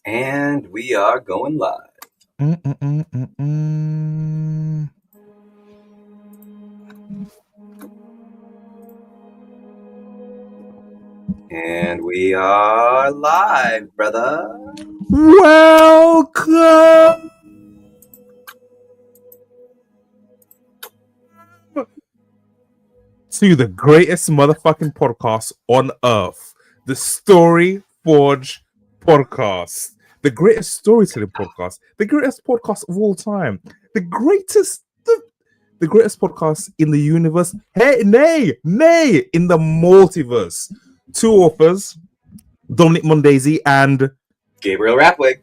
And we are going live. And we are live, brother. Welcome to the greatest motherfucking podcast on earth, the Story Forge podcast, the greatest storytelling podcast, the greatest podcast of all time, the greatest podcast in the universe. Hey, nay, in the multiverse. Two authors, Dominique Mondesir and Gabriel Rathweg.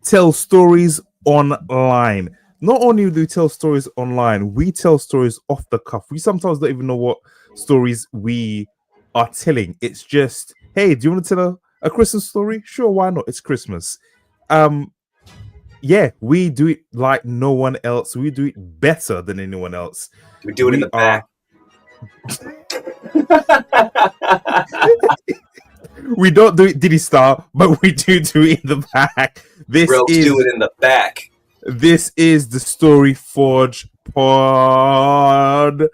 Tell stories online. Not only do we tell stories online, we tell stories off the cuff. We sometimes don't even know what stories we are telling. It's just, hey, do you want to tell a Christmas story? Sure, why not? It's Christmas. Yeah, we do it like no one else. We do it better than anyone else. We do it in the back. We don't do it Diddy style, but we do it in the back. Do it in the back. This is the Story Forge podcast.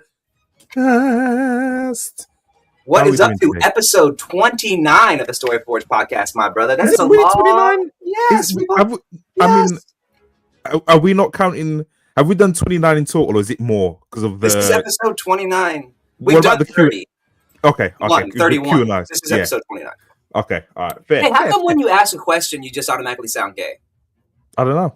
What is up to episode 29 of the Story Forge podcast, my brother? That's a lot. 29? Yes. Are we not counting? Have we done 29 in total, or is it more? Because of this is episode 29. We've done 30. Okay. 31. This is episode 29. Okay, all right. Fair. Hey, how come when you ask a question, you just automatically sound gay? I don't know.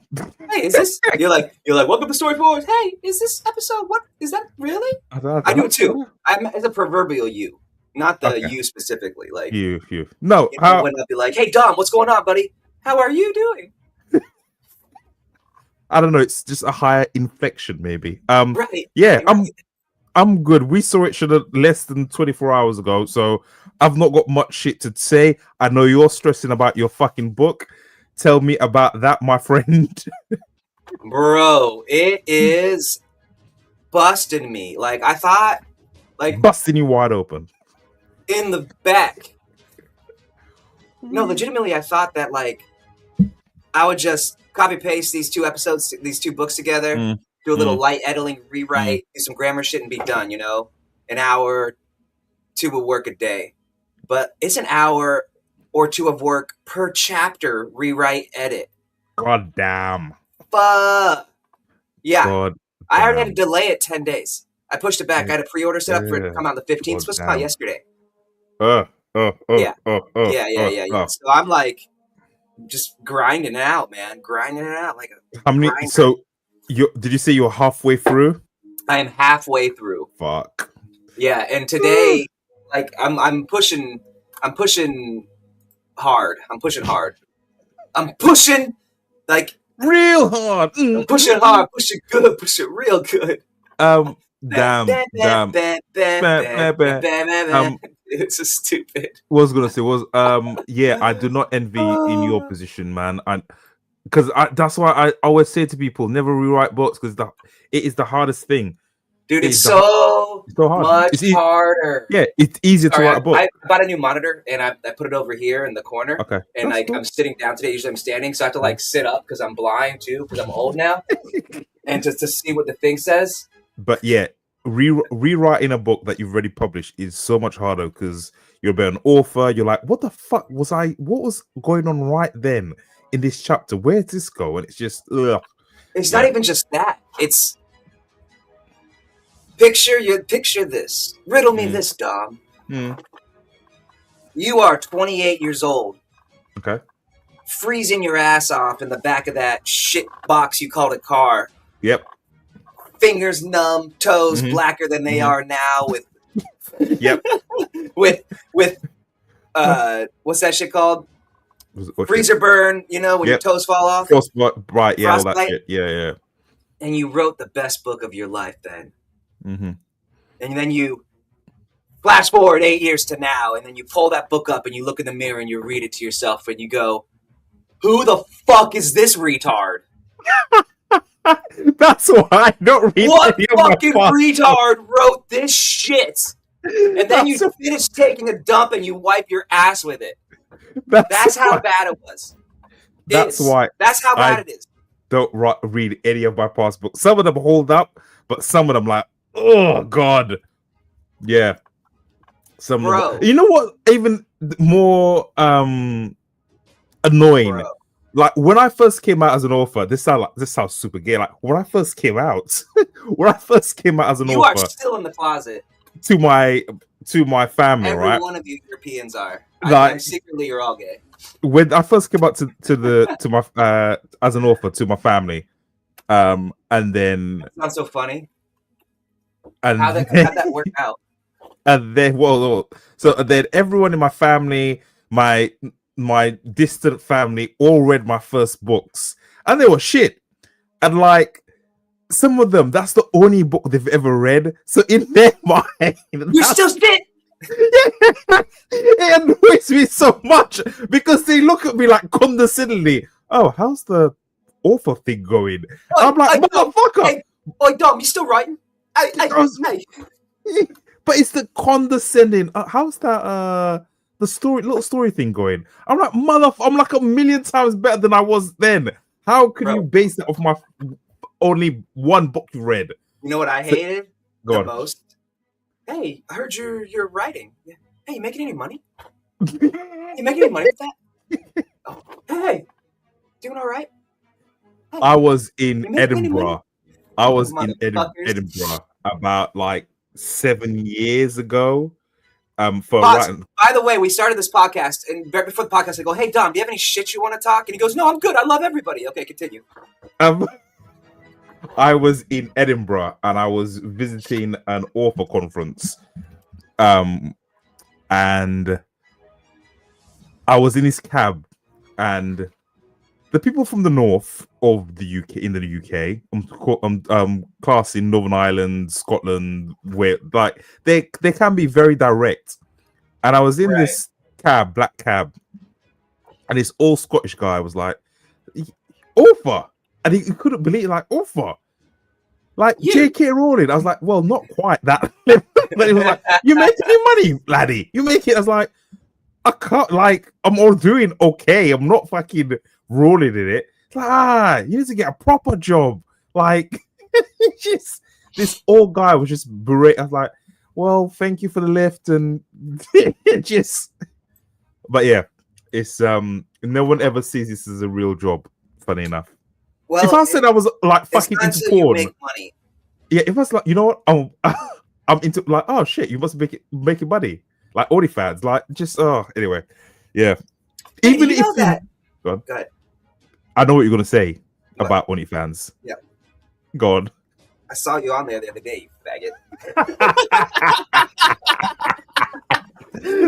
Hey, is this? You're like, welcome to Story Forge. Hey, is this episode? What is that? Really? I do too. It's a proverbial you, not the you specifically. Like you. No, when I'll be like, hey, Dom, what's going on, buddy? How are you doing? I don't know. It's just a higher infection, maybe. Right. Yeah, I'm good. We saw each other less than 24 hours ago, so I've not got much shit to say. I know you're stressing about your fucking book. Tell me about that, my friend. Bro, it is busting me. Like, I thought, like... Busting you wide open. In the back. No, legitimately, I thought that, like, I would just copy-paste these two books together, do a little light editing, rewrite, do some grammar shit, and be done, you know? An hour, 2 of work a day. But it's an hour or 2 of work per chapter, rewrite, edit. God damn. Fuck. Yeah. God I already had to delay it 10 days. I pushed it back. I had a pre-order set up for it to come out the 15th. It's supposed to come out yesterday. Yeah. So I'm like, just grinding it out, man. Grinding it out like a How many? Grinder. So, did you say you're halfway through? I am halfway through. Fuck. Yeah, and today, like, I'm pushing hard. I'm pushing like real hard. I'm pushing hard, pushing good, pushing real good. Damn. It's so stupid. What I was gonna say was, yeah, I do not envy in your position, man. Because that's why I always say to people, never rewrite books, because it is the hardest thing. Dude, it's so much harder. Yeah, it's easier to write a book. I bought a new monitor, and I put it over here in the corner. Okay. And like cool. I'm sitting down today. Usually I'm standing, so I have to like sit up because I'm blind too, because I'm old now. And just to see what the thing says. But yeah, rewriting a book that you've already published is so much harder because you're an author. You're like, what the fuck what was going on right then in this chapter? Where did this go? And it's just, ugh. It's not even just that. It's picture this. Riddle me this, Dom. You are 28 years old. Okay. Freezing your ass off in the back of that shit box you called a car. Yep. Fingers numb, toes blacker than they are now with Yep. with what's that shit called? Freezer burn, you know, when your toes fall off. Right, yeah, all that shit. Yeah. And you wrote the best book of your life then. And then you flash forward 8 years to now, and then you pull that book up and you look in the mirror and you read it to yourself and you go, who the fuck is this retard? That's why I don't read. What fucking retard wrote this shit? And then you finish taking a dump and you wipe your ass with it. That's how bad it was. That's why that's how bad it is. Don't read any of my past books. Some of them hold up, but some of them like, oh god, yeah. Some of them, you know what? Even more annoying. Bro. Like when I first came out as an author, this sounds super gay. Like when I first came out, as an author, you are still in the closet. To my family, Every right? Every one of you Europeans are. Like, secretly, you're all gay. When I first came out to my as an author to my family, and then that's not so funny. And how'd that work out? And then so then everyone in my family, my distant family, all read my first books, and they were shit. And like some of them, that's the only book they've ever read. So in their mind, you're still shit. It annoys me so much because they look at me like condescendingly. Oh, how's the author thing going? I'm like, motherfucker. Hey, Dom, you still writing? Hey. But it's the condescending. How's that? The little story thing going? I'm like, I'm like a million times better than I was then. How can you base that off my only one book you read? You know what I hated the most? Hey, I heard you're writing. Hey, you making any money? You making any money with that? Oh, hey, doing all right? Hey, I was in Edinburgh. Edinburgh about like 7 years ago. For writing. By the way, we started this podcast, and right before the podcast, I go, "Hey, Dom, do you have any shit you want to talk?" And he goes, "No, I'm good. I love everybody." Okay, continue. I was in Edinburgh and I was visiting an author conference, and I was in his cab, and the people from the north of the UK, in the UK, class in Northern Ireland, Scotland, where like they can be very direct. And I was in this black cab, and this old Scottish guy was like, author, and he couldn't believe it, like author, like J.K. Rowling. I was like, well, not quite that. But he was like, you making any money, laddie? You make it? I was like, I can't. Like, I'm all doing okay. I'm not fucking rolling in it. It's like, you need to get a proper job. Like, just this old guy was just berate. I was like, well, thank you for the lift, and just. But yeah, it's no one ever sees this as a real job. Funny enough. Well, if I said I was like fucking into porn, make money. Yeah, if I was like, you know what, I'm into like, oh shit, you must be making money, like OnlyFans, like just anyway, yeah. Hey, even if that, go ahead. I know what you're gonna say about OnlyFans. Yeah, go on. I saw you on there the other day, you faggot.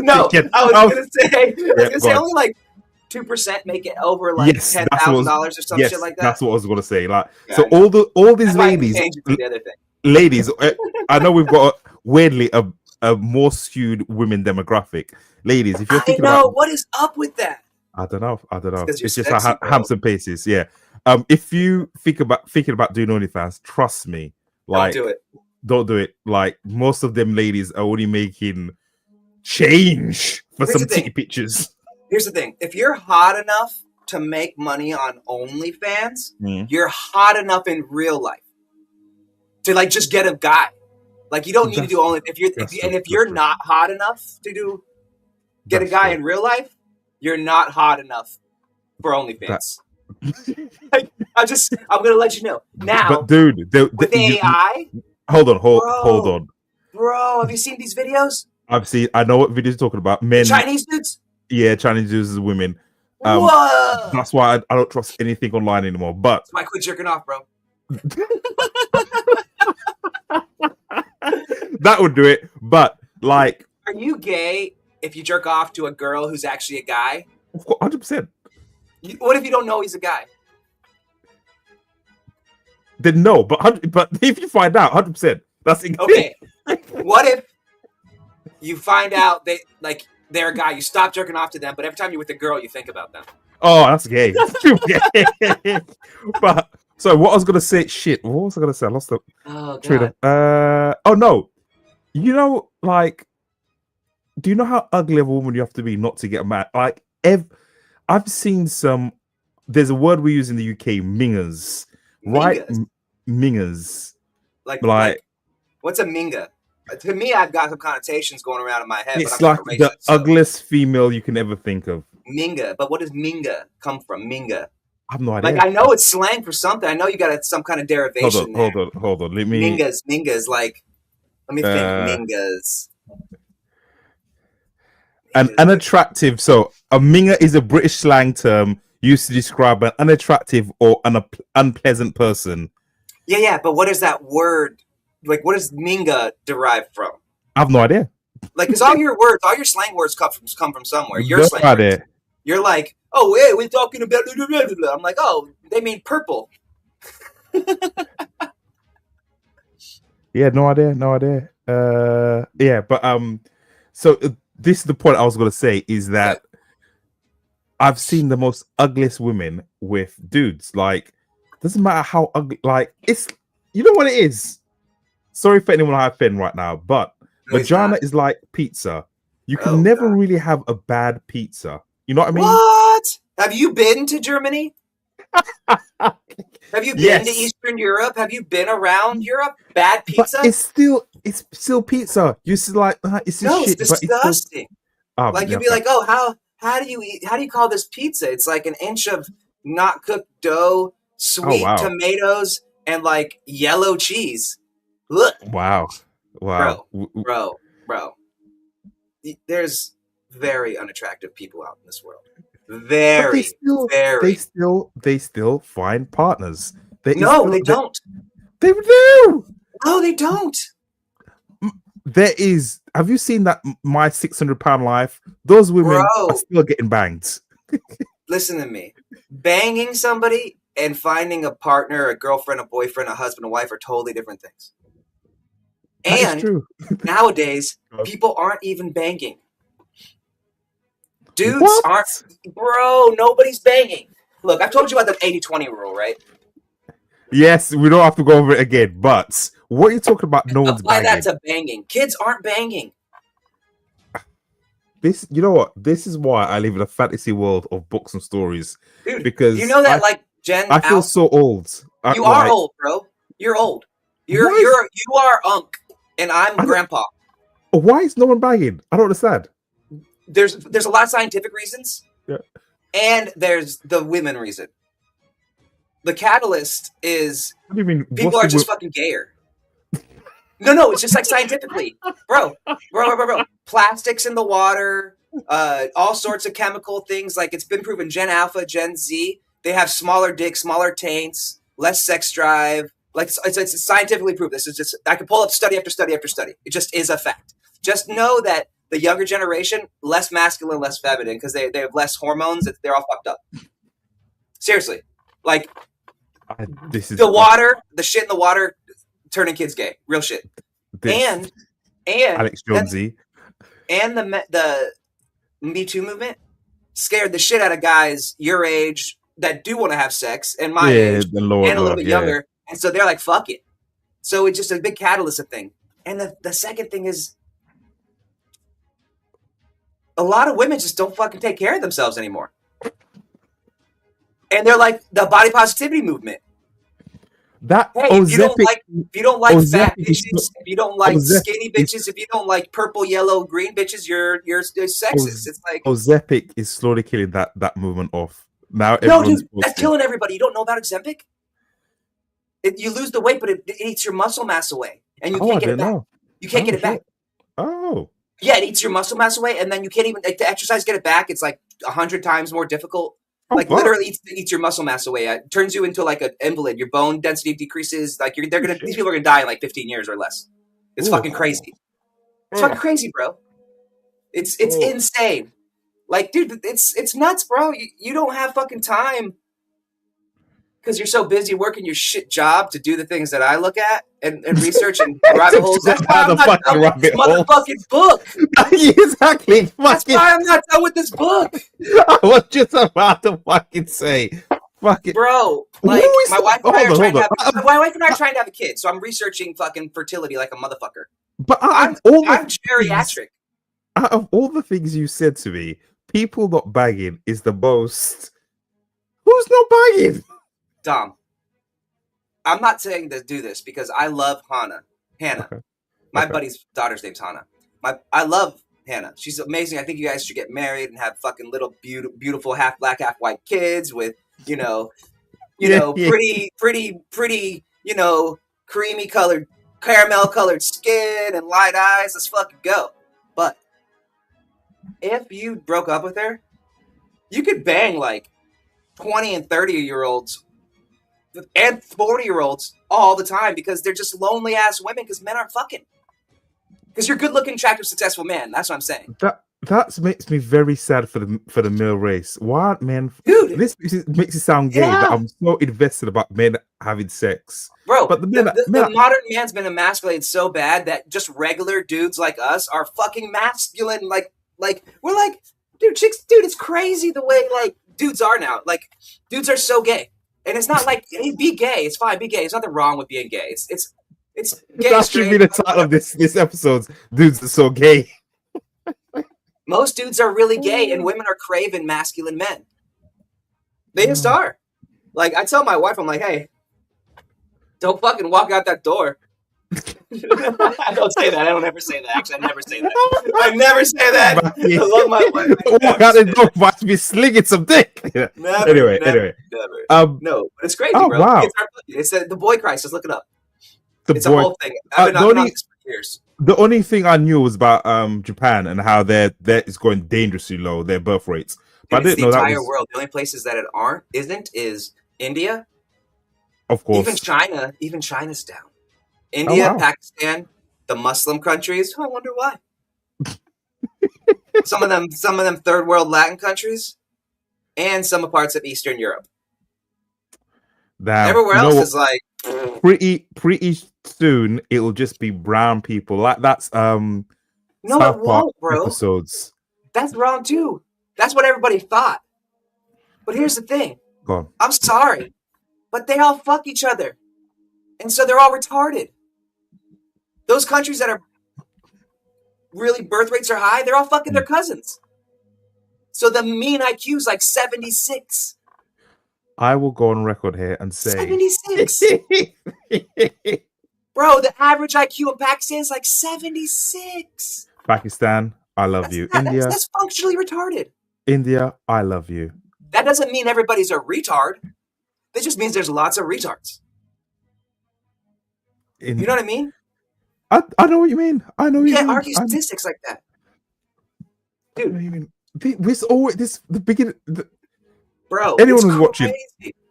No, I was gonna say only like 2% make it over like $10,000 or some shit like that. That's what I was gonna say. Like, so all these ladies, I know we've got weirdly a more skewed women demographic. Ladies, if you're thinking about what is up with that? I don't know. It's just like Hampson Paces. Yeah. If you thinking about doing OnlyFans, trust me, like don't do it. Like most of them ladies are only making change for some titty pictures. Here's the thing. If you're hot enough to make money on OnlyFans, you're hot enough in real life to like just get a guy. Like you don't need to do only if you're not hot enough to get a guy in real life, you're not hot enough for OnlyFans. I'm gonna let you know now. But dude, with AI, hold on, bro. Have you seen these videos? I know what videos you're talking about. Men, Chinese dudes. Yeah, Chinese dudes as women. Whoa. That's why I don't trust anything online anymore. But that's why I quit jerking off, bro. That would do it. But like, are you gay if you jerk off to a girl who's actually a guy? 100%. What if you don't know he's a guy? Then no, but if you find out, 100%. That's okay. What if you find out they're a guy, you stop jerking off to them, but every time you're with a girl, you think about them? Oh, that's gay. But so what I was gonna say, what was I gonna say? I lost the train of. Oh no, you know, like, do you know how ugly of a woman you have to be not to get mad? Like, I've seen some there's a word we use in the UK, mingers, right? Mingers. Like what's a minga? To me, I've got some connotations going around in my head. It's but I'm like not racist, the ugliest female you can ever think of. Minga, but what does minga come from? Minga. I have no idea. Like I know it's slang for something. I know you got some kind of derivation. Hold on. Let me. Mingas. Like, let me think. Mingas. An unattractive. So a minga is a British slang term used to describe an unattractive or unpleasant person. Yeah. But what is that word? Like, what does minga derive from? I have no idea. Like, because all your slang words come from somewhere. Your slang words. You're like, oh, hey, we're talking about blah, blah, blah. I'm like, oh, they mean purple. Yeah, no idea. Yeah, but so this is the point I was gonna say is that I've seen the most ugliest women with dudes. Like, doesn't matter how ugly. Like, it's, you know what it is. Sorry for anyone I offend right now, but vagina is like pizza. You can never really have a bad pizza. You know what I mean? What? Have you been to Germany? Have you been to Eastern Europe? Have you been around Europe? Bad pizza? But it's still pizza. You see, like, it's just shit. It's disgusting. Like, you'd be like, oh, how do you call this pizza? It's like an inch of not cooked dough, sweet tomatoes, and like yellow cheese. Look. Wow. Bro. There's very unattractive people out in this world. They still find partners. They don't. They do. No, they don't. There is. Have you seen that My 600 Pound Life? Those women are still getting banged. Listen to me. Banging somebody and finding a partner, a girlfriend, a boyfriend, a husband, a wife are totally different things. And true. Nowadays, people aren't even banging. Dudes aren't. Bro, nobody's banging. Look, I've told you about the 80-20 rule, right? Yes, we don't have to go over it again, but what are you talking about? No one's banging. Apply that to banging. Kids aren't banging. This, you know what? This is why I live in a fantasy world of books and stories. Dude, because you know that, I feel so old. You are old, bro. You're old. You are Unc, and I'm Grandpa. Why is no one banging? I don't understand. There's a lot of scientific reasons, and there's the women reason. The catalyst is people are just fucking gayer. No, it's just like scientifically, bro. Plastics in the water, all sorts of chemical things. Like, it's been proven. Gen Alpha, Gen Z, they have smaller dicks, smaller taints, less sex drive. Like, it's scientifically proved. This is just, I can pull up study after study after study. It just is a fact. Just know that the younger generation, less masculine, less feminine, because they have less hormones. They're all fucked up. Seriously, like, the shit in the water, turning kids gay. Real shit. And Alex Jonesy and the Me Too movement scared the shit out of guys your age that do want to have sex, and my age, and a little bit younger. And so they're like, fuck it. So it's just a big catalyst of thing. And the second thing is, a lot of women just don't fucking take care of themselves anymore. And they're like the body positivity movement. If you don't like fat bitches, if you don't like skinny bitches, if you don't like purple, yellow, green bitches, you're sexist. It's like Ozempic is slowly killing that movement off. Now, no, dude, that's killing everybody. You don't know about Ozempic? You lose the weight, but it eats your muscle mass away, and you can't get it back. You can't get it back. Oh, yeah, it eats your muscle mass away, and then you can't even to exercise, get it back. It's like 100 times more difficult. Literally eats your muscle mass away. It turns you into like an invalid. Your bone density decreases. Like, these people are gonna die in like 15 years or less. It's fucking crazy. It's fucking crazy, bro. It's insane. Like, dude, it's nuts, bro. You don't have fucking time because you're so busy working your shit job to do the things that I look at and research and rabbit holes. That's why I'm not done with this motherfucking book. Exactly. That's why I'm not done with this book. I was just about to fucking say, fucking bro. Like, my wife and I are trying to have a kid, so I'm researching fucking fertility like a motherfucker. But I'm geriatric. Out of all the things you said to me, people not bagging is the most Who's not buying? Dom, I'm not saying to do this because I love Hannah. Okay. My buddy's daughter's name's Hannah. I love Hannah. She's amazing. I think you guys should get married and have fucking little beautiful half black, half white kids with, pretty, creamy colored, caramel colored skin and light eyes. Let's fucking go. But if you broke up with her, you could bang like 20 and 30-year-olds and 40-year-olds all the time because they're just lonely ass women because men aren't fucking. Because you're a good looking, attractive, successful man. That's what I'm saying. That makes me very sad for the male race. Why aren't men? Dude, this makes it sound gay that I'm so invested about men having sex. Bro, but the modern man's been emasculated so bad that just regular dudes like us are fucking masculine. Like we're like, dude, it's crazy the way like dudes are now. Like dudes are so gay. And it's not like, hey, be gay. It's fine. Be gay. There's nothing wrong with being gay. It's gay. That should be the title of this episode. Dudes are so gay. Most dudes are really gay, and women are craving masculine men. They just are. Like, I tell my wife, I'm like, hey, don't fucking walk out that door. I don't say that. I don't ever say that. Actually, I never say that. I never say that. I love my wife. Walk out the door, about to be slinging some dick. Never, anyway. No, but it's crazy, bro. Wow. It's the boy crisis. Look it up. It's a boy, whole thing. I've been on this for years. The only thing I knew was about Japan and how that is going dangerously low, their birth rates. But I didn't know that was the entire world. The only places that it isn't is India. Of course. Even China's down. India, Pakistan, the Muslim countries. I wonder why. some of them third world Latin countries, and some parts of Eastern Europe. Everywhere else is like pretty soon. It'll just be brown people. Like that's no, it won't, bro. Episodes. That's wrong too. That's what everybody thought. But here's the thing. Go on. I'm sorry, but they all fuck each other, and so they're all retarded. Those countries that are really birth rates are high, they're all fucking their cousins. So the mean IQ is like 76. I will go on record here and say 76. Bro, the average IQ in Pakistan is like 76. Pakistan, I love you. India, that's functionally retarded. India, I love you. That doesn't mean everybody's a retard. That just means there's lots of retards. You know what I mean? I know what you mean. I know what you mean. You can't argue statistics like that. Dude. What do you mean? The beginning... Bro, anyone who's watching,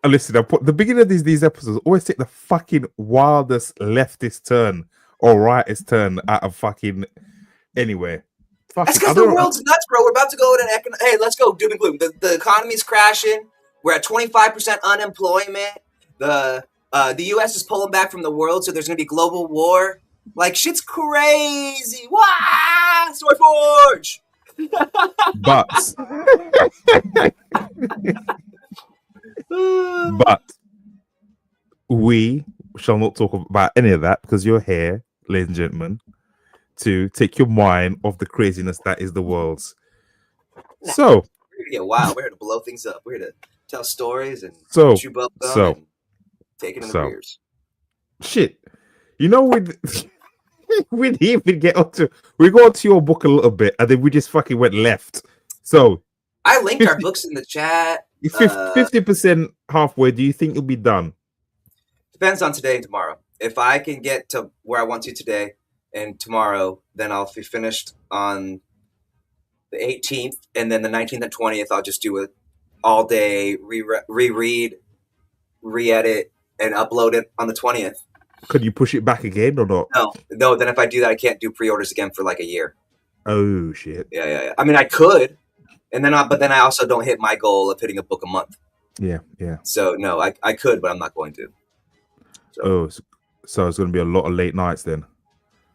listen, the beginning of these episodes always take the fucking wildest leftist turn or rightist turn out of fucking anyway. That's because the world's nuts, bro. We're about to go in an hey, let's go doom and gloom. The economy's crashing. We're at 25% unemployment. The U.S. is pulling back from the world, so there's going to be global war. Like, shit's crazy. Wah! Story Forge! But we shall not talk about any of that because you're here, ladies and gentlemen, to take your mind off the craziness that is the world. So we're gonna get wild. We're here to blow things up. We're here to tell stories and chew bubble gum and take it in the rears. Shit, you know we didn't even get onto. We got onto your book a little bit, and then we just fucking went left. So I linked our books in the chat. 50% halfway. Do you think you'll be done? Depends on today and tomorrow. If I can get to where I want to today and tomorrow, then I'll be finished on the 18th, and then the 19th and 20th, I'll just do it all day, reread, re-edit, and upload it on the 20th. Could you push it back again or not? No. Then if I do that, I can't do pre-orders again for like a year. Oh shit! Yeah. I mean, I could, but then I also don't hit my goal of hitting a book a month. Yeah. So no, I could, but I'm not going to. So it's going to be a lot of late nights then.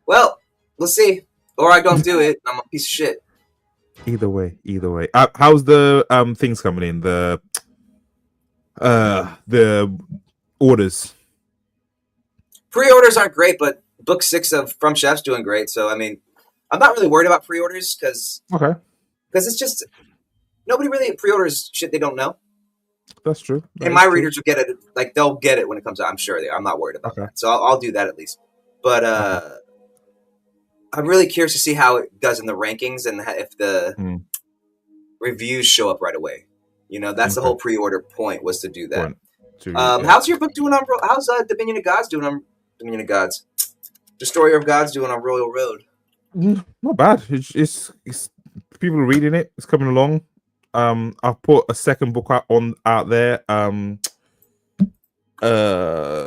Well, we'll see. Or I don't do it. I'm a piece of shit. Either way. How's the things coming in? The orders. Pre-orders aren't great, but book 6 of From Chef's doing great. So I mean, I'm not really worried about pre-orders because it's just nobody really pre-orders shit they don't know. That's true. And my readers will get it. Like, they'll get it when it comes out. I'm sure they are. I'm not worried about that. So I'll do that at least. But I'm really curious to see how it does in the rankings and if the reviews show up right away. You know, that's the whole pre-order point, was to do that. How's your book doing on? How's Dominion of Gods doing on Dominion of Gods? Destroyer of Gods doing on Royal Road? Not bad. It's people are reading it. It's coming along. I've put a second book out there.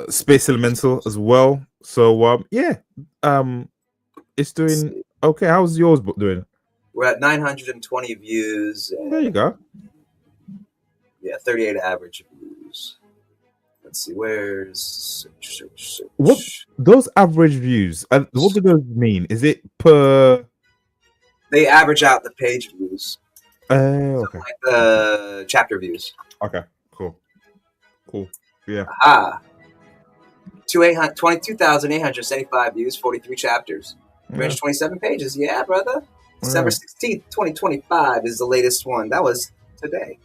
Space Elemental as well. So it's doing okay. How's yours book doing? We're at 920 views. There you go. Yeah, 38 average views. Let's see, where's search. What those average views? What do those mean? Is it per? They average out the page views. Okay. Like the chapter views. Okay. Cool. Yeah. 22,875 views, 43 chapters. 327 pages. Yeah, brother. December 16th, 2025 is the latest one. That was today.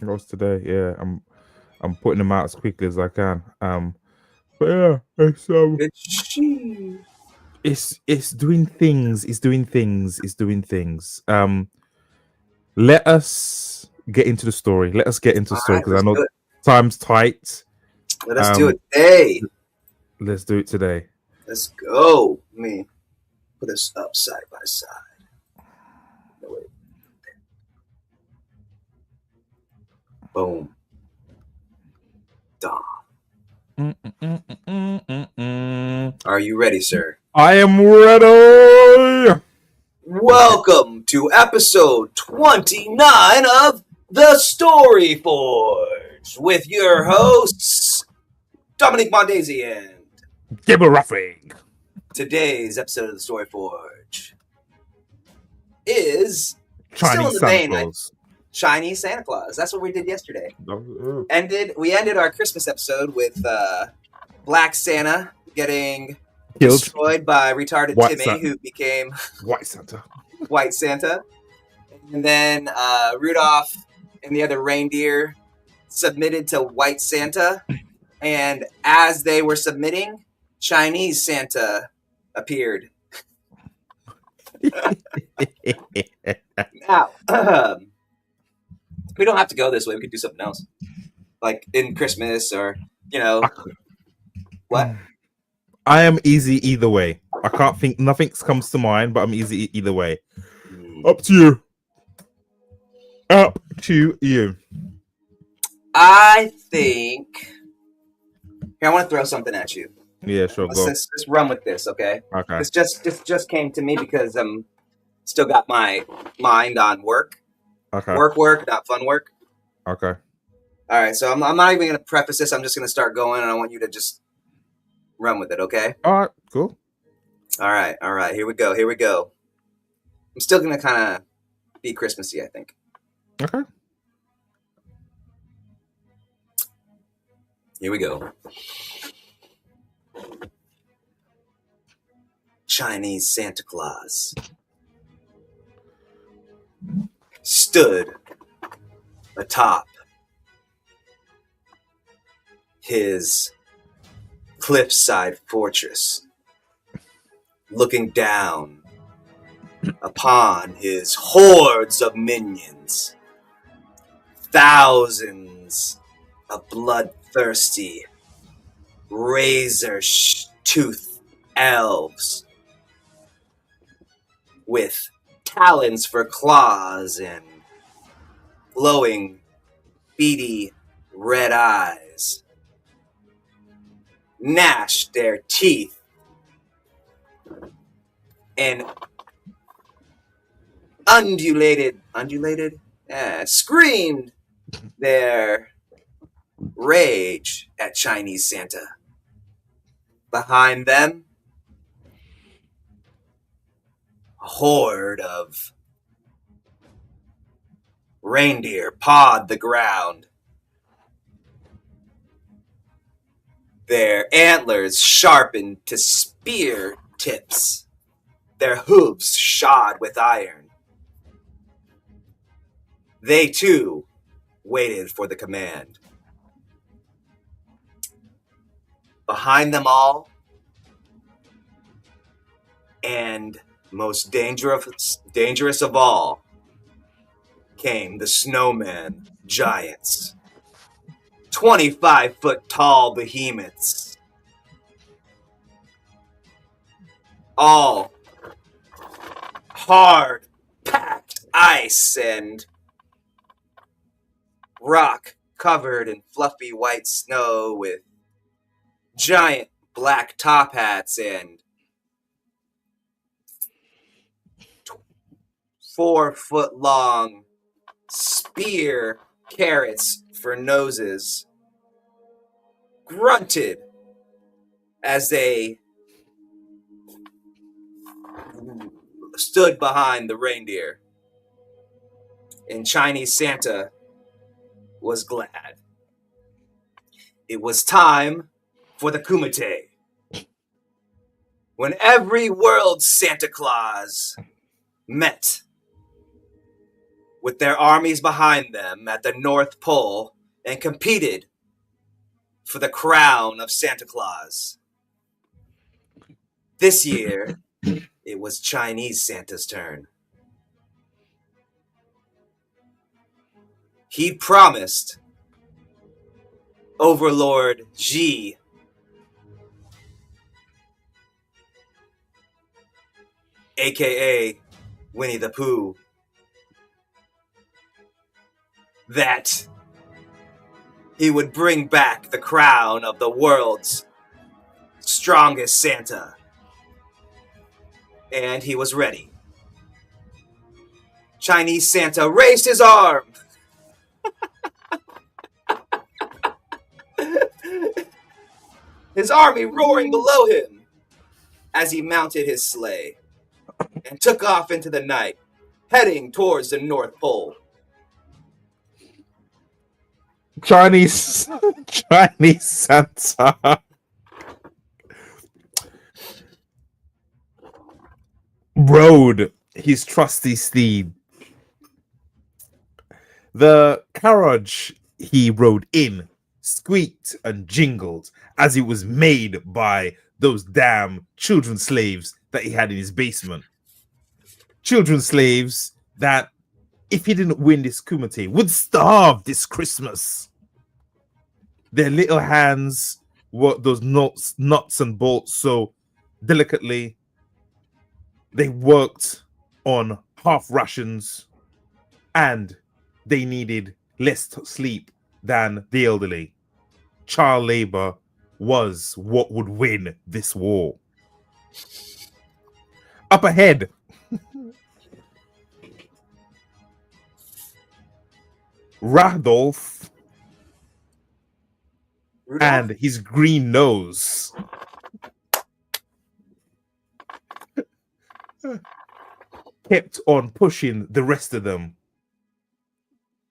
It was today. Yeah, I'm putting them out as quickly as I can. But yeah, it's doing things. It's doing things. Let us get into the story. Because I know time's tight. Let us do it today. Let's do it today. Let's go. Let me put us up side by side. No, wait. Boom. Dom. Are you ready, sir? I am ready. Welcome to episode 29 of The Story Forge with your hosts, Dominique, Mondesir, and Gabriel Rathweg. Today's episode of The Story Forge is Chinese Santa Claus. Chinese Santa Claus. That's what we did yesterday. We ended our Christmas episode with Black Santa getting killed, destroyed by retarded White Timmy, Santa. who became White Santa. White Santa. And then Rudolph and the other reindeer submitted to White Santa. And as they were submitting, Chinese Santa appeared. Now, we don't have to go this way. We could do something else. Like in Christmas or, what? I am easy either way. I can't think, nothing comes to mind, but I'm easy either way. Up to you. I think. Here, I want to throw something at you. Yeah, sure. Let's run with this, okay? Okay. This just came to me because still got my mind on work. Okay. Work, not fun work. Okay. All right, so I'm not even going to preface this. I'm just going to start going, and I want you to just run with it, okay? All right, cool. All right. Here we go. I'm still going to kind of be Christmassy, I think. Okay. Here we go. Chinese Santa Claus stood atop his cliffside fortress, looking down upon his hordes of minions, thousands of bloodthirsty, razor-toothed elves with talons for claws and glowing, beady red eyes, gnashed their teeth and screamed their rage at Chinese Santa. Behind them, a horde of reindeer pawed the ground, their antlers sharpened to spear tips, their hooves shod with iron. They too waited for the command. Behind them all, and most dangerous of all, came the snowman giants. 25-foot tall behemoths. All hard, packed ice and rock covered in fluffy white snow with giant black top hats and 4-foot long spear carrots for noses, grunted as they stood behind the reindeer. And Chinese Santa was glad. It was time for the Kumite, when every world Santa Claus met with their armies behind them at the North Pole and competed for the crown of Santa Claus. This year, it was Chinese Santa's turn. He promised Overlord Xi aka Winnie the Pooh, that he would bring back the crown of the world's strongest Santa. And he was ready. Chinese Santa raised his arm. His army roaring below him as he mounted his sleigh and took off into the night, heading towards the North Pole. Chinese Santa rode his trusty steed. The carriage he rode in squeaked and jingled as it was made by those damn children slaves that he had in his basement. Children slaves that, if he didn't win this kumite, would starve this Christmas. Their little hands worked those nuts and bolts so delicately. They worked on half rations, and they needed less sleep than the elderly. Child labor was what would win this war. Up ahead, Rudolph and his green nose kept on pushing the rest of them.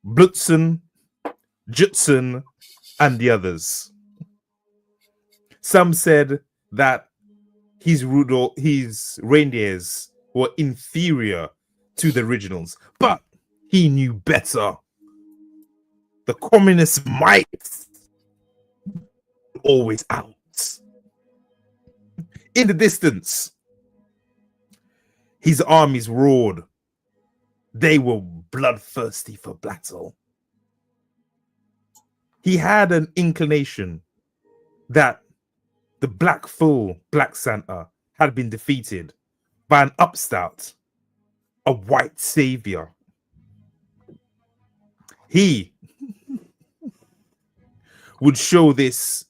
Blitzen, Jutson, and the others. Some said that his reindeers were inferior to the originals, but he knew better. The communist might always out. In the distance, his armies roared. They were bloodthirsty for battle. He had an inclination that the black fool, Black Santa, had been defeated by an upstart, a white savior. He would show this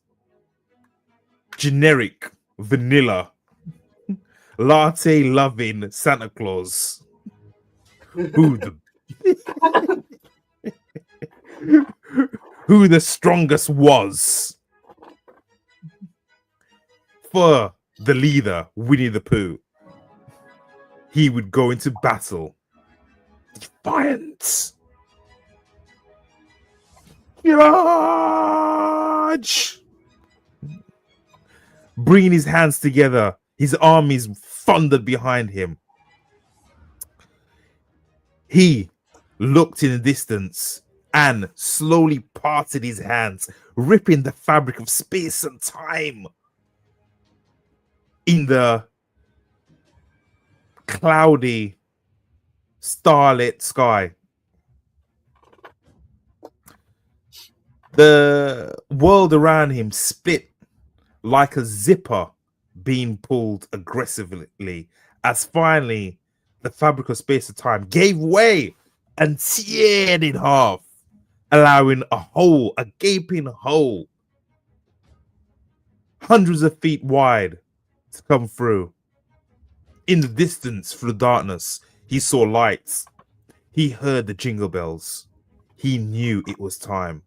generic, vanilla, latte-loving Santa Claus who the strongest was. For the leader, Winnie the Pooh, he would go into battle defiant. Charge! Bringing his hands together, his armies thundered behind him. He looked in the distance and slowly parted his hands, ripping the fabric of space and time. In the cloudy, starlit sky, the world around him spit like a zipper being pulled aggressively as finally the fabric of space and time gave way and teared in half, allowing a gaping hole hundreds of feet wide to come through. In the distance, through the darkness, he saw lights. He heard the jingle bells. He knew it was time.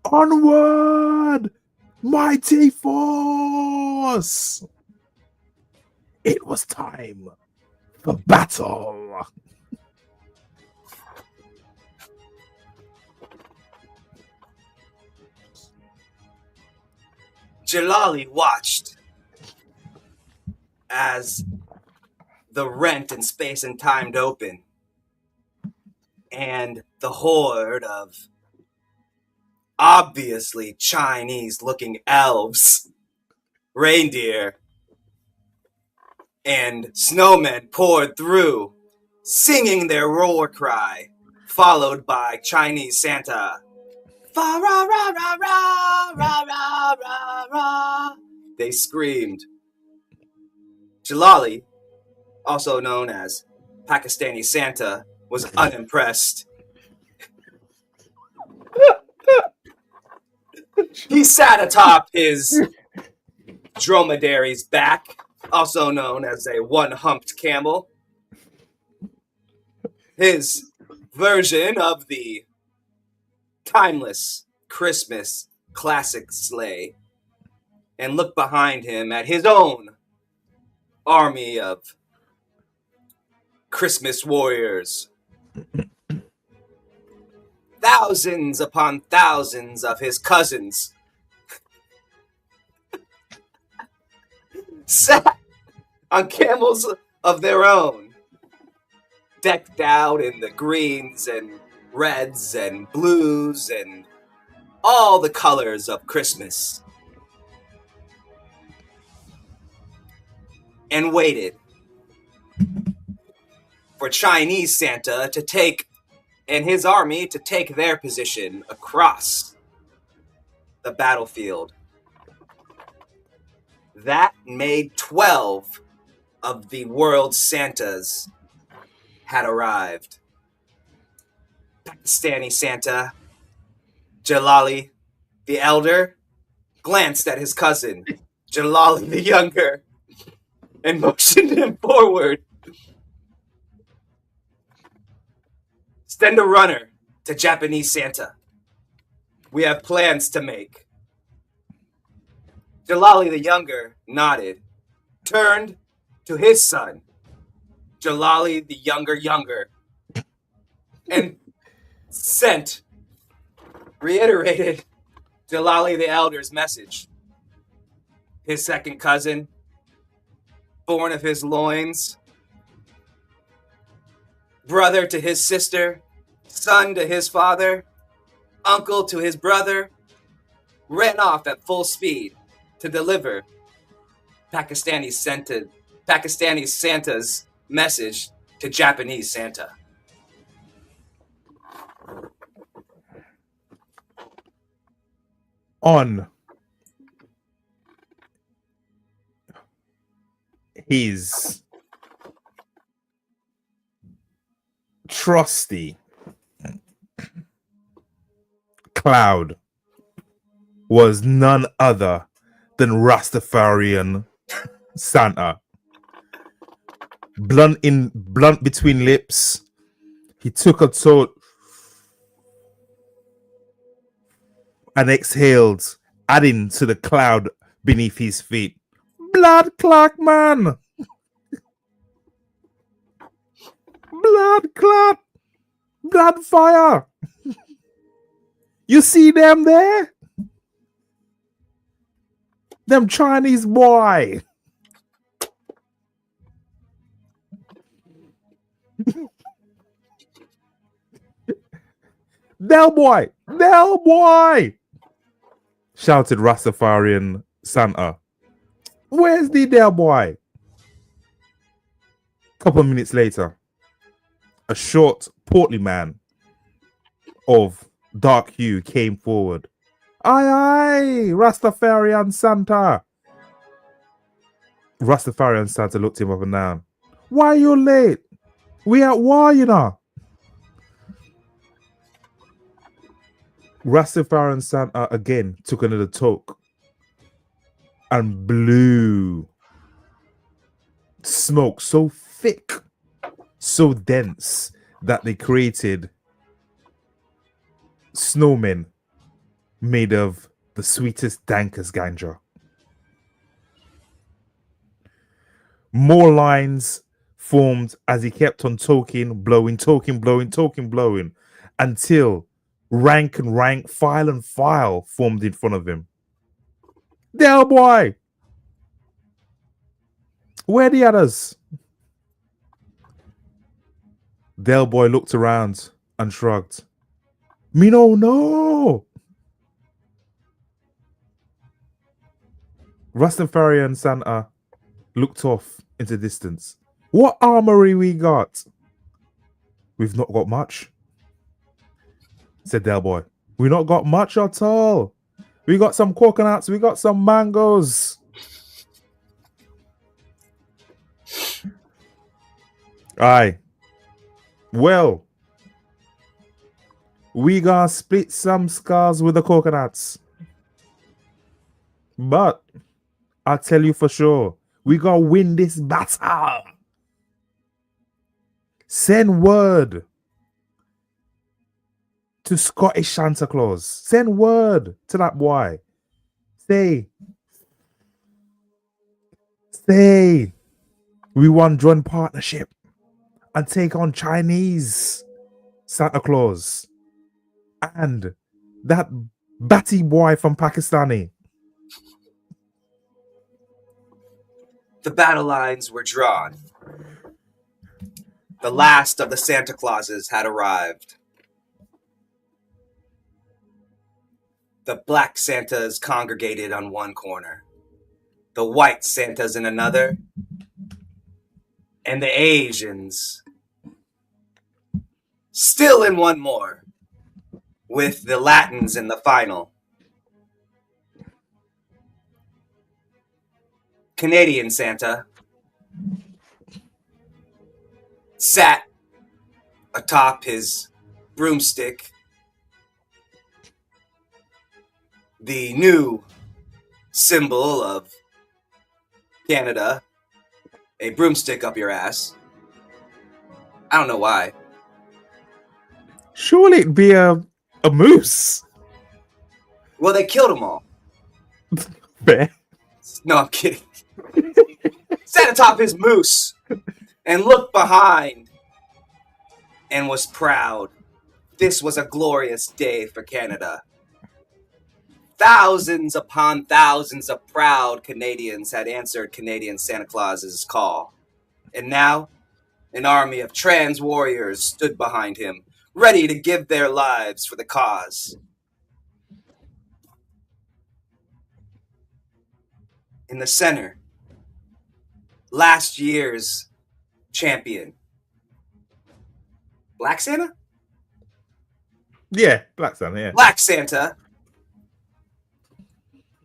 Onward, mighty force! It was time for battle. Jalali watched as the rent in space and time opened, and the horde of obviously Chinese-looking elves, reindeer, and snowmen poured through, singing their roar cry, followed by Chinese Santa. Fa ra ra ra ra ra ra ra ra. They screamed. Jalali, also known as Pakistani Santa, was unimpressed. He sat atop his dromedary's back, also known as a one-humped camel. His version of the timeless Christmas classic sleigh, and looked behind him at his own army of Christmas warriors. Thousands upon thousands of his cousins sat on camels of their own, decked out in the greens and reds and blues and all the colors of Christmas, and waited for Chinese Santa to take, and his army to take their position across the battlefield. That made 12 of the world's Santas had arrived. Pakistani Santa, Jalali the elder, glanced at his cousin, Jalali the younger, and motioned him forward. Send a runner to Japanese Santa. We have plans to make. Jalali the younger nodded, turned to his son, Jalali the younger, and reiterated Jalali the elder's message. His second cousin, born of his loins, brother to his sister, son to his father, uncle to his brother, ran off at full speed to deliver Pakistani Santa's message to Japanese Santa. On his trusty cloud was none other than Rastafarian Santa. Blunt between lips, he took a toke and exhaled, adding to the cloud beneath his feet. Blood clot, man! Blood clot! Blood fire! You see them there? Them Chinese boy! Del boy! Del boy! Shouted Rastafarian Santa. Where's the Del boy? Couple of minutes later, a short, portly man of dark hue came forward. Aye, aye, Rastafarian Santa. Rastafarian Santa looked him up and down. Why are you late? We at war, you know. Rastafarian Santa again took another toke and blew smoke so thick, so dense that they created snowmen made of the sweetest, dankest ganja. More lines formed as he kept on toking, blowing, until rank and rank, file and file formed in front of him. Del boy! Where the others? Del boy looked around and shrugged. Me no. Rastafarian Santa looked off into distance. What armory we got? We've not got much, said Del boy. We not got much at all. We got some coconuts, we got some mangoes. Aye. Well, we gonna split some scars with the coconuts. But I'll tell you for sure, we gonna win this battle. Send word to Scottish Santa Claus. Send word to that boy. Say, we want joint partnership and take on Chinese Santa Claus and that batty boy from Pakistani. The battle lines were drawn. The last of the Santa Clauses had arrived. The black Santas congregated on one corner, the white Santas in another, and the Asians still in one more, with the Latins in the final. Canadian Santa sat atop his broomstick, the new symbol of Canada, a broomstick up your ass. I don't know why. Surely it'd be a moose. Well, they killed them all. Fair. No, I'm kidding. Sat atop his moose and looked behind and was proud. This was a glorious day for Canada. Thousands upon thousands of proud Canadians had answered Canadian Santa Claus's call. And now, an army of trans warriors stood behind him, ready to give their lives for the cause. In the center, last year's champion, Black Santa? Yeah, Black Santa, yeah. Black Santa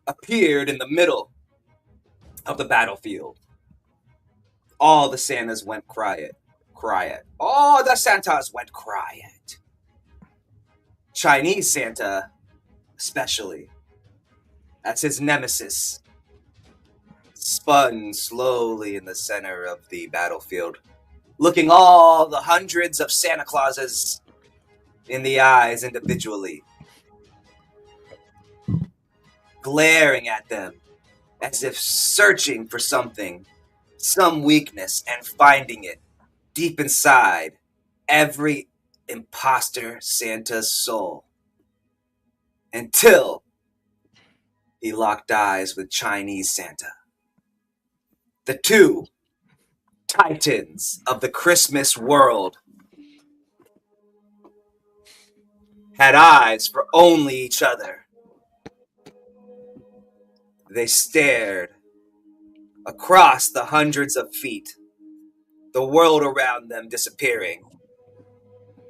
appeared in the middle of the battlefield. All the Santas went quiet. All the Santas went quiet. Chinese Santa, especially. That's his nemesis. Spun slowly in the center of the battlefield, looking all the hundreds of Santa Clauses in the eyes individually, glaring at them as if searching for something, some weakness, and finding it deep inside every imposter Santa's soul. Until he locked eyes with Chinese Santa. The two titans of the Christmas world had eyes for only each other. They stared across the hundreds of feet, the world around them disappearing,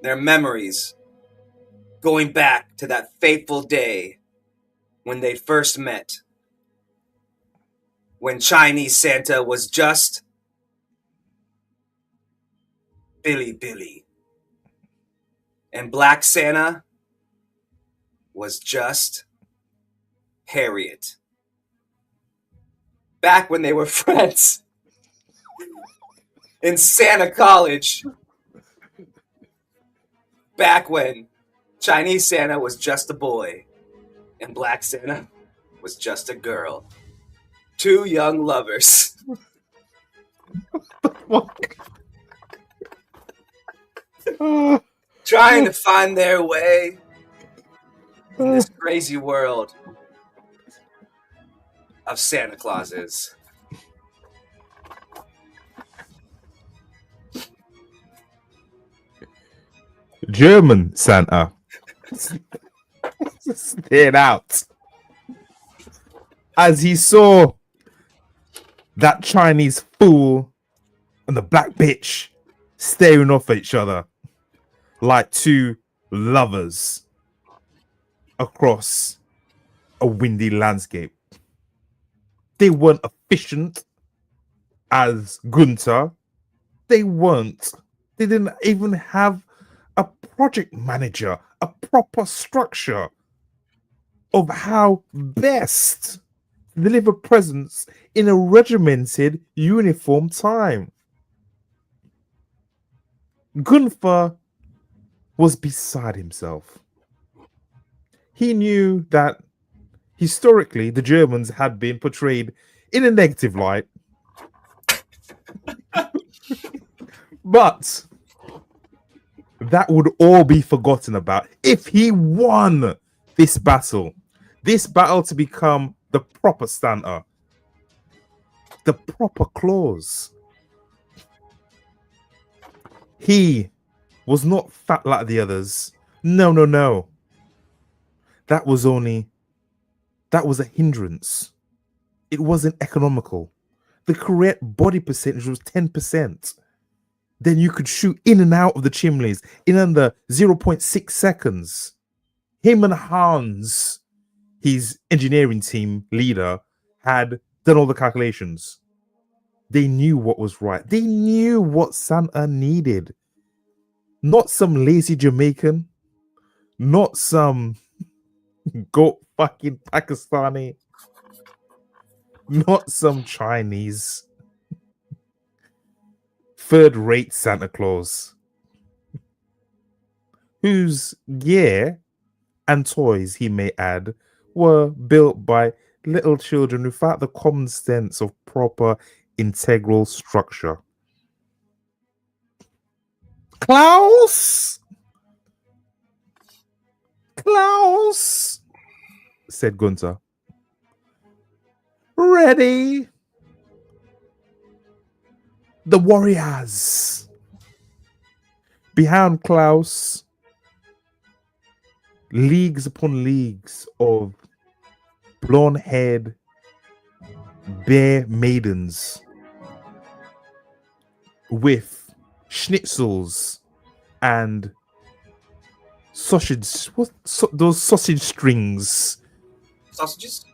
their memories going back to that fateful day when they first met, when Chinese Santa was just Billy, and Black Santa was just Harriet. Back when they were friends in Santa College. Back when Chinese Santa was just a boy and Black Santa was just a girl. Two young lovers. Trying to find their way in this crazy world of Santa Clauses. German Santa stared out as he saw that Chinese fool and the black bitch staring off at each other like two lovers across a windy landscape. They weren't efficient as Gunther. They didn't even have a project manager, a proper structure of how best deliver presents in a regimented uniform time. Gunther was beside himself. He knew that historically the Germans had been portrayed in a negative light. But that would all be forgotten about if he won this battle to become the proper Santa, the proper Claus. He was not fat like the others. No. That was a hindrance. It wasn't economical. The correct body percentage was 10%. Then you could shoot in and out of the chimneys in under 0.6 seconds. Him and Hans, his engineering team leader, had done all the calculations. They knew what was right. They knew what Santa needed. Not some lazy Jamaican. Not some goat fucking Pakistani. Not some Chinese. Third-rate Santa Claus, whose gear and toys, he may add, were built by little children without the common sense of proper integral structure. Klaus, said Gunther. Ready? The warriors. Behind Klaus, leagues upon leagues of blonde-haired bare maidens with schnitzels and sausage. Those sausage strings? Sausages?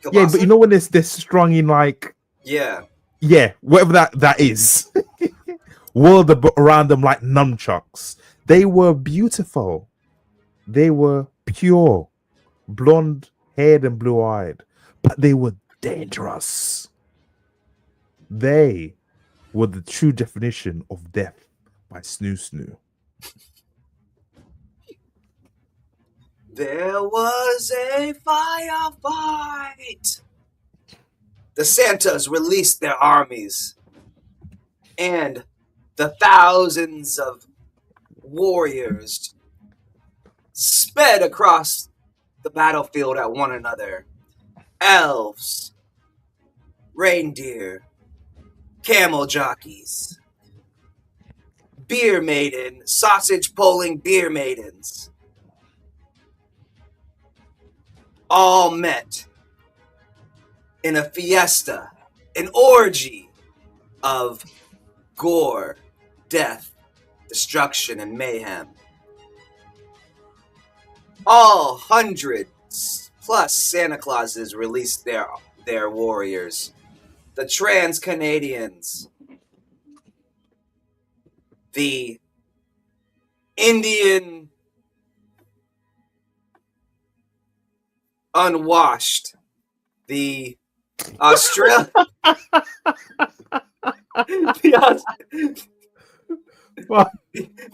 Kielbasa? Yeah, but you know when they're strung in like whatever that is. Whirled around them like nunchucks. They were beautiful. They were pure, blonde-haired and blue-eyed, but they were dangerous. They were the true definition of death by snoo. There was a firefight. The Santas released their armies, and the thousands of warriors sped across the battlefield at one another. Elves, reindeer, camel jockeys, beer maiden, sausage pulling beer maidens, all met in a fiesta, an orgy of gore, death, destruction, and mayhem. All hundreds plus Santa Clauses released their warriors. The Trans-Canadians, the Indian unwashed, the Australian,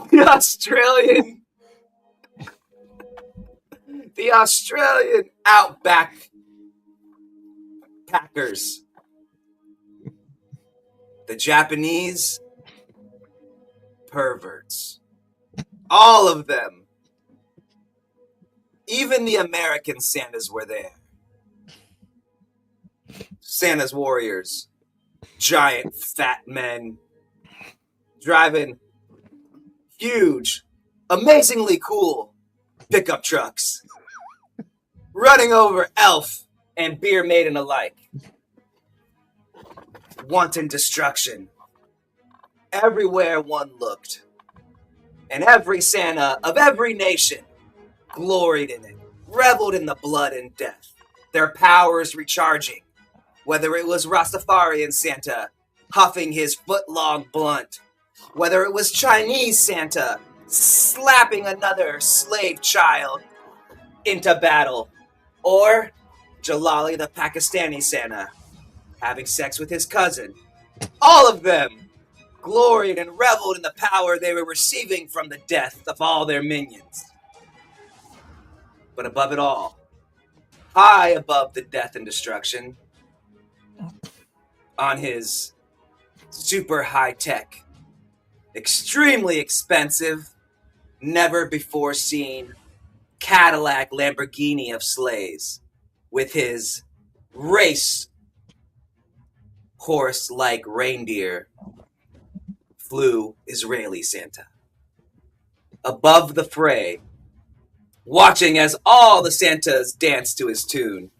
the Australian, the Australian outback packers, the Japanese perverts, all of them. Even the American Santas were there. Santa's warriors, giant fat men, driving huge, amazingly cool pickup trucks, running over elf and beer maiden alike. Wanton destruction everywhere one looked, and every Santa of every nation gloried in it, reveled in the blood and death, their powers recharging, whether it was Rastafarian Santa huffing his foot-long blunt, whether it was Chinese Santa slapping another slave child into battle, or Jalali the Pakistani Santa having sex with his cousin. All of them gloried and reveled in the power they were receiving from the death of all their minions. But above it all, high above the death and destruction, on his super high-tech, extremely expensive, never before seen Cadillac Lamborghini of sleighs, with his race horse-like reindeer, flew Israeli Santa. Above the fray, watching as all the Santas danced to his tune.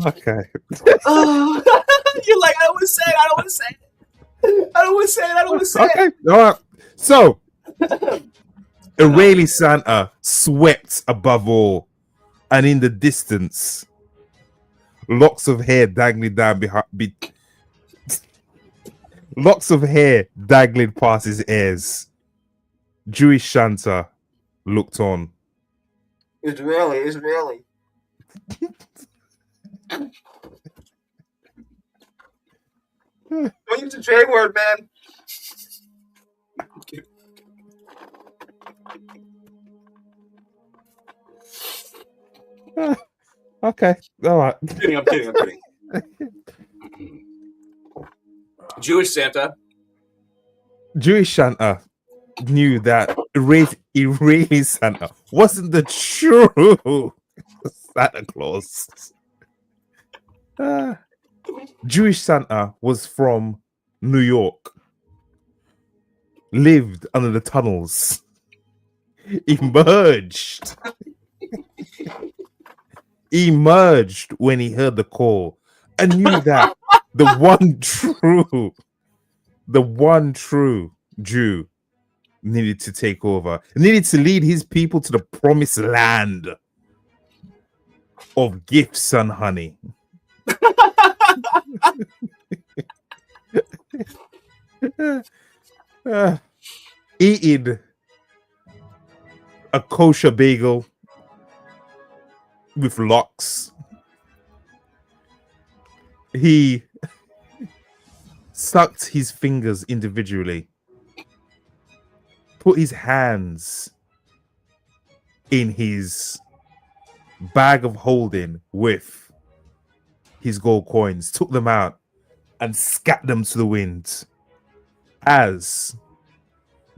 Okay. You're like, I don't want to say it. I don't want to say it. I don't want to say it. I don't want to say it. Okay. All right. So, Israeli Santa swept above all, and in the distance, locks of hair dangling down locks of hair dangling past his ears. Jewish Santa looked on. Israeli. Don't use the J word, man. Okay, all right. I'm kidding. Jewish Santa knew that Israeli Santa wasn't the true Santa Claus. Jewish Santa was from New York, lived under the tunnels, emerged when he heard the call, and knew that the one true Jew needed to take over, needed to lead his people to the promised land of gifts and honey. Eating a kosher bagel with lox. He sucked his fingers individually, put his hands in his bag of holding with his gold coins, took them out and scat them to the wind as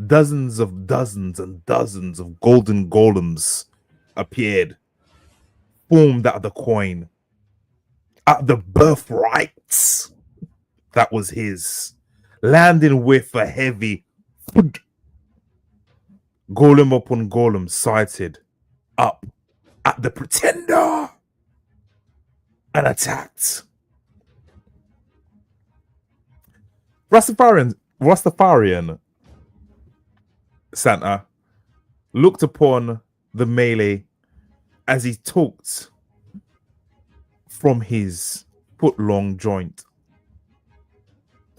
dozens and dozens of golden golems appeared, formed out of the coin, out of the birthrights that was his, landing with a heavy thud. Golem upon golem sighted up at the pretender and attacked. Rastafarian Santa looked upon the melee as he talked from his foot-long joint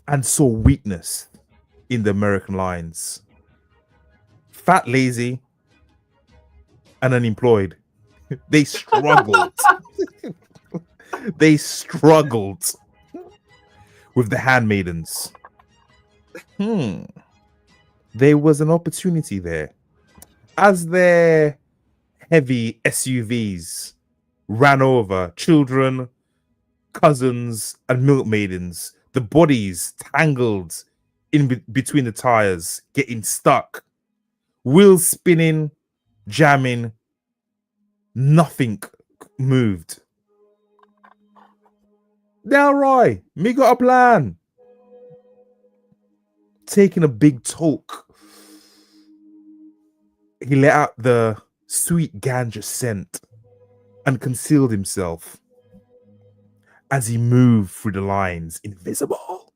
and saw weakness in the American lines. Fat, lazy, and unemployed. They struggled. They struggled with the handmaidens. There was an opportunity there. As their heavy SUVs ran over children, cousins, and milkmaidens, the bodies tangled in between the tires, getting stuck, wheels spinning, jamming, nothing moved. Delroy, me got a plan. Taking a big talk, he let out the sweet ganja scent and concealed himself as he moved through the lines, invisible,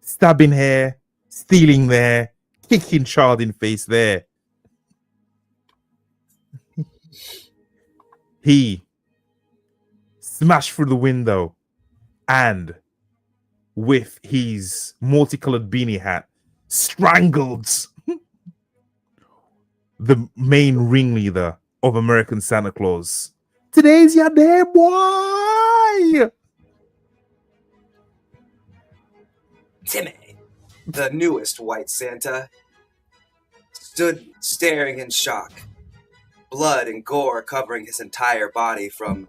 stabbing here, stealing there, kicking child in face there. He smashed through the window and, with his multicolored beanie hat, strangled the main ringleader of American Santa Claus. Today's your day, boy! Timmy, the newest white Santa, stood staring in shock, blood and gore covering his entire body from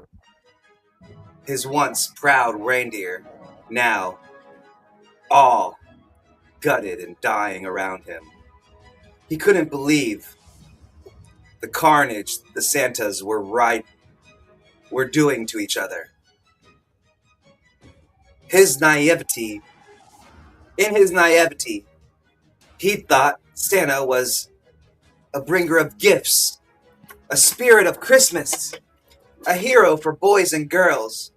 his once proud reindeer, now all gutted and dying around him. He couldn't believe the carnage the Santas were doing to each other. In his naivety, he thought Santa was a bringer of gifts, a spirit of Christmas, a hero for boys and girls.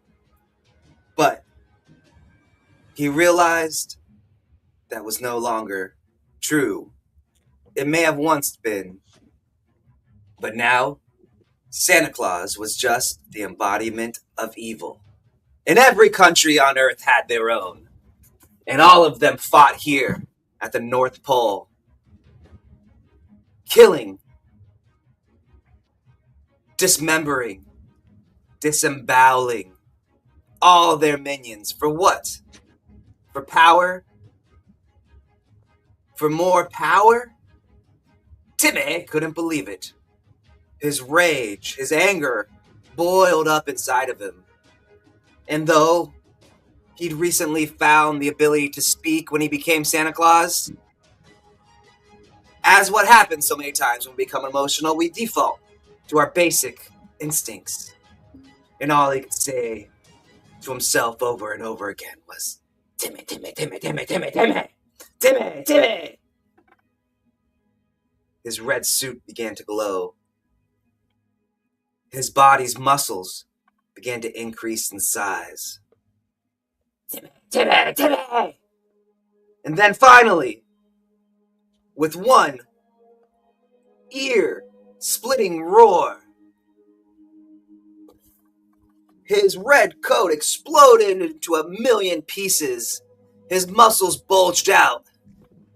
But he realized that was no longer true. It may have once been, but now Santa Claus was just the embodiment of evil. And every country on Earth had their own. And all of them fought here at the North Pole, killing, dismembering, disemboweling all their minions. For what? For power? For more power? Timmy couldn't believe it. His rage, his anger boiled up inside of him. And though he'd recently found the ability to speak when he became Santa Claus, as what happens so many times when we become emotional, we default to our basic instincts. And all he could say to himself over and over again was, Timmy, Timmy, Timmy, Timmy, Timmy, Timmy, Timmy, Timmy. His red suit began to glow. His body's muscles began to increase in size. Timmy, Timmy, Timmy! And then finally, with one ear-splitting roar, his red coat exploded into a million pieces. His muscles bulged out,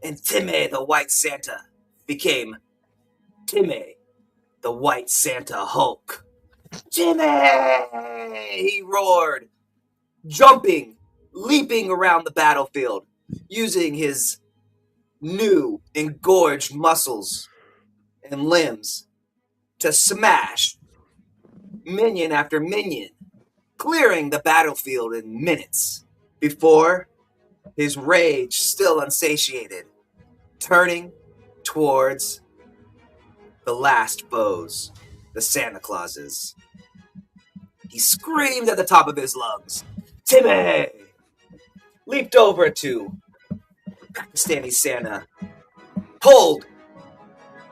and Timmy the White Santa became Timmy the White Santa Hulk. Timmy! He roared, jumping, leaping around the battlefield, using his new engorged muscles and limbs to smash minion after minion, clearing the battlefield in minutes before his rage, still unsatiated, turning towards the last foes, the Santa Clauses. He screamed at the top of his lungs, "Timmy!" Leaped over to Pakistani Santa, pulled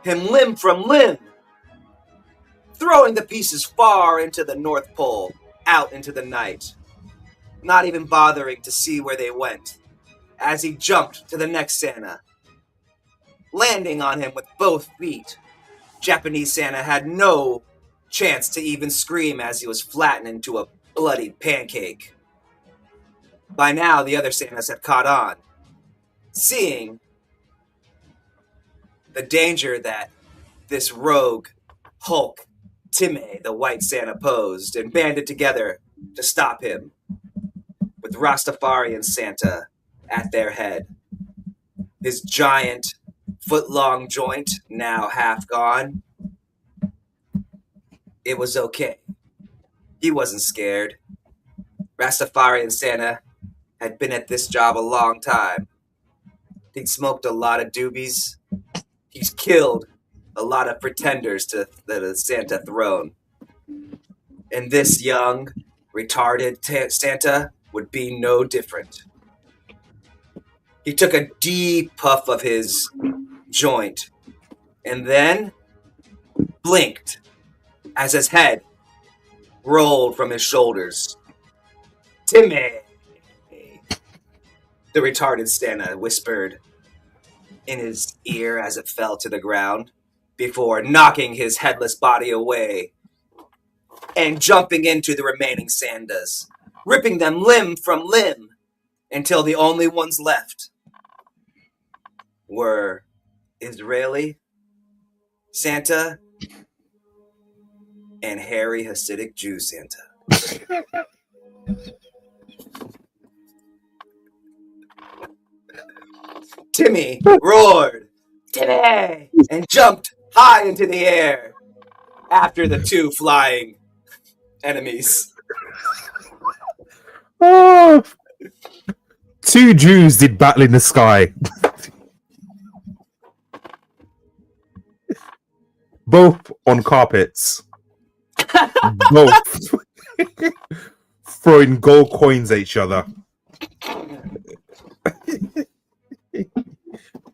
him limb from limb, throwing the pieces far into the North Pole, out into the night, not even bothering to see where they went, as he jumped to the next Santa, landing on him with both feet. Japanese Santa had no chance to even scream as he was flattened into a bloody pancake. By now, the other Santas had caught on, seeing the danger that this rogue Hulk Timmy, the White Santa, posed, and banded together to stop him, with Rastafarian Santa at their head. His giant, foot-long joint now half gone. It was okay. He wasn't scared. Rastafarian Santa had been at this job a long time. He'd smoked a lot of doobies. He's killed a lot of pretenders to the Santa throne. And this young, retarded Santa would be no different. He took a deep puff of his joint and then blinked as his head rolled from his shoulders. "Timmy!" the retarded Santa whispered in his ear as it fell to the ground, before knocking his headless body away and jumping into the remaining Santas, ripping them limb from limb until the only ones left were Israeli Santa and hairy Hasidic Jew Santa. Timmy roared, "Timmy!" and jumped high into the air after the two flying enemies. Oh, two Jews did battle in the sky. Both on carpets. Both throwing gold coins at each other.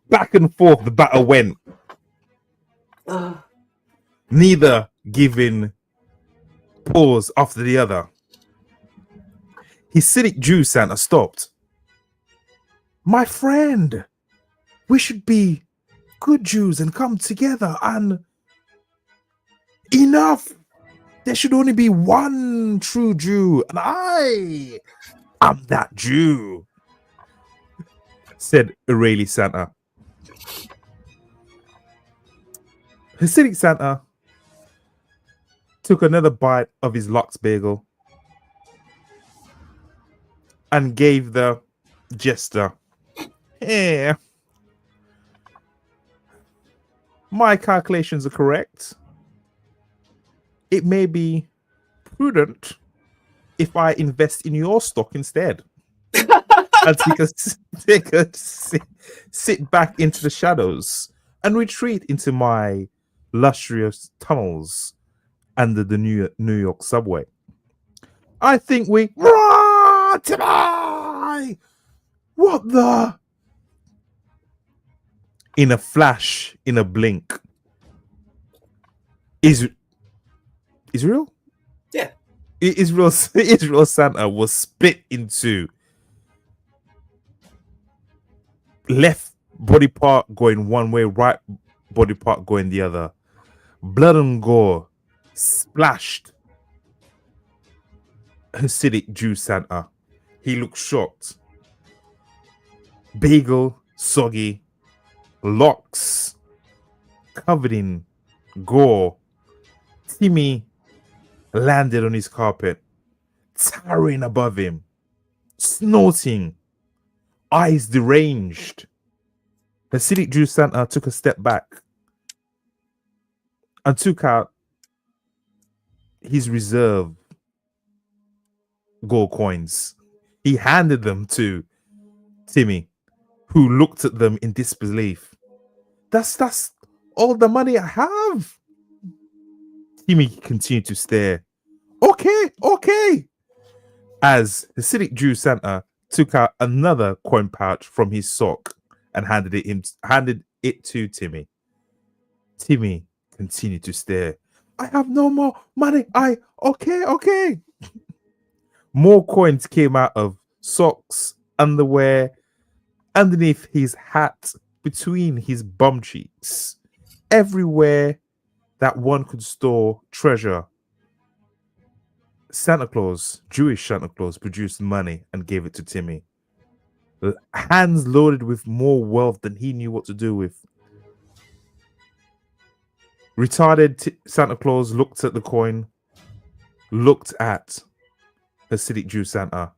Back and forth the battle went. Neither giving pause after the other. Hasidic Jew Santa stopped. "My friend, we should be good Jews and come together and enough. There should only be one true Jew, and I am that Jew," said Israeli Santa. Hasidic Santa took another bite of his lox bagel and gave the jester, "Hey, my calculations are correct. It may be prudent if I invest in your stock instead." And sit back into the shadows and retreat into my luxurious tunnels under the New York subway. "I think we..." What the? In a flash, in a blink, Israel? Yeah. Israel Santa was split into left body part going one way, right body part going the other. Blood and gore splashed Hasidic Jew Santa. He looked shocked. Bagel, soggy, locks covered in gore. Timmy landed on his carpet, towering above him, snorting, eyes deranged. Hasidic Jew Santa took a step back and took out his reserve gold coins. He handed them to Timmy, who looked at them in disbelief. That's all the money I have. Timmy continued to stare. Okay. As Hasidic Jew Santa took out another coin pouch from his sock and handed it to Timmy. Timmy continued to stare. I have no more money. Okay. More coins came out of socks, underwear, underneath his hat, between his bum cheeks, everywhere that one could store treasure. Santa Claus, Jewish Santa Claus, produced money and gave it to Timmy. Hands loaded with more wealth than he knew what to do with. Retarded Santa Claus looked at the coin, looked at Hasidic Jew Santa,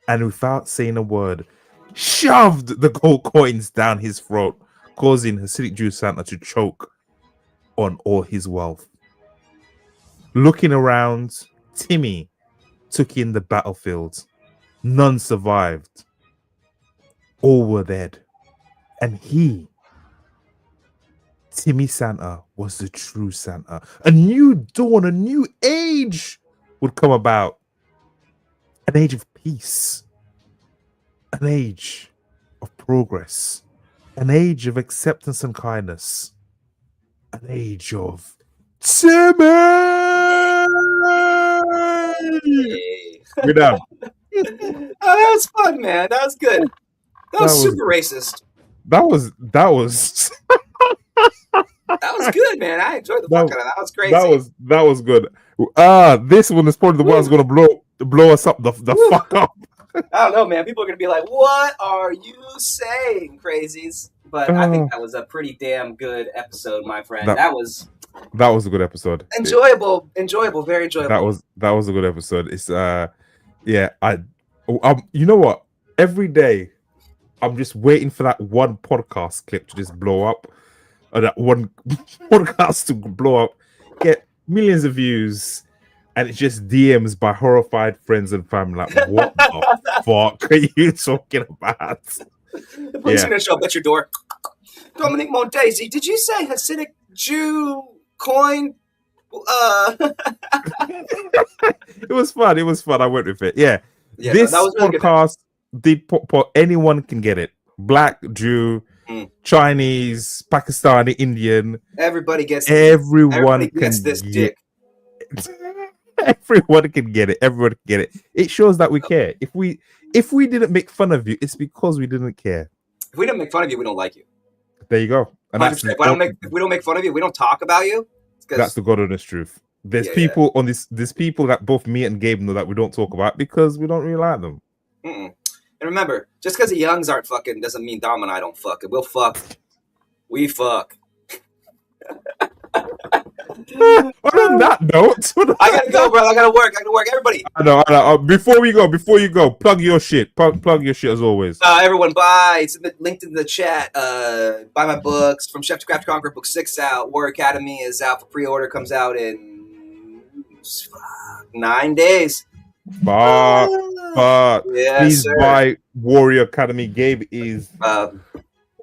and without saying a word, shoved the gold coins down his throat, causing Hasidic Jew Santa to choke on all his wealth. Looking around, Timmy took in the battlefield. None survived. All were dead. And he, Timmy Santa, was the true Santa. A new dawn, a new age would come about. An age of peace. An age of progress. An age of acceptance and kindness. An age of Timmy! We're done. Oh, that was fun, man. That was good. That was super racist. That was That was good, man. I enjoyed the fuck out of that. That was crazy. That was good. This one is probably the one that's gonna blow us up the fuck up. I don't know, man. People are gonna be like, "What are you saying, crazies?" But I think that was a pretty damn good episode, my friend. That was a good episode. Enjoyable, very enjoyable. That was a good episode. It's you know what? Every day I'm just waiting for that one podcast clip to just blow up, or that one podcast to blow up, get millions of views, and it's just DMs by horrified friends and family. Like, what the fuck are you talking about? The police are gonna show up at your door. Dominique Mondesir, did you say Hasidic Jew coin? It was fun. I went with it. Yeah. This that was really podcast, anyone can get it. Black, Jew, Chinese, Pakistani, Indian. Everybody gets Everyone gets this dick. Everyone can get it. Everyone can get it. It shows that we care. If we didn't make fun of you, it's because we didn't care. If we didn't make fun of you, we don't like you. There you go. And if we don't make fun of you, we don't talk about you. That's the God honest truth. There's people on this. There's people that both me and Gabe know that we don't talk about because we don't really like them. And remember, just because the youngs aren't fucking doesn't mean Dom and I don't fuck. We'll fuck. We fuck. On that note, I gotta go, bro. I gotta work. Everybody. I know. Before you go, plug your shit. Plug your shit as always. Everyone, buy. It's linked in the chat. Buy my books. From Chef to Craft to Conquer, book 6 out. War Academy is out for pre-order. Comes out in 9 days. Fuck. Please sir. buy Warrior Academy. Gabe is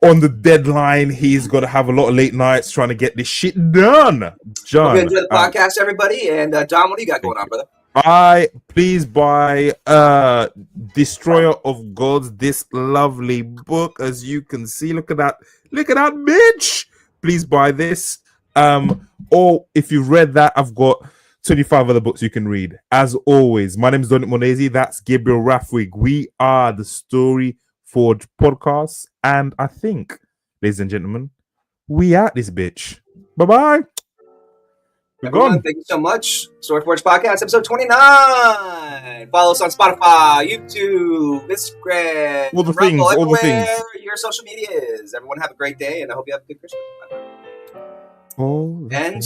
on the deadline. He's got to have a lot of late nights trying to get this shit done. John, hope you enjoy the podcast, everybody. And Dom, what do you got going on, brother? Please buy Destroyer of Gods, this lovely book. As you can see, look at that bitch. Please buy this. Or if you read that, I've got 25 other books you can read. As always, my name is Dominique Mondesir. That's Gabriel Rathweg. We are the Story Forge podcast, and I think, ladies and gentlemen, we at this bitch. Bye-bye. Everyone, thank you so much. Story Forge Podcast, episode 29. Follow us on Spotify, YouTube, Instagram, all the things. Your social media is. Everyone have a great day, and I hope you have a good Christmas. And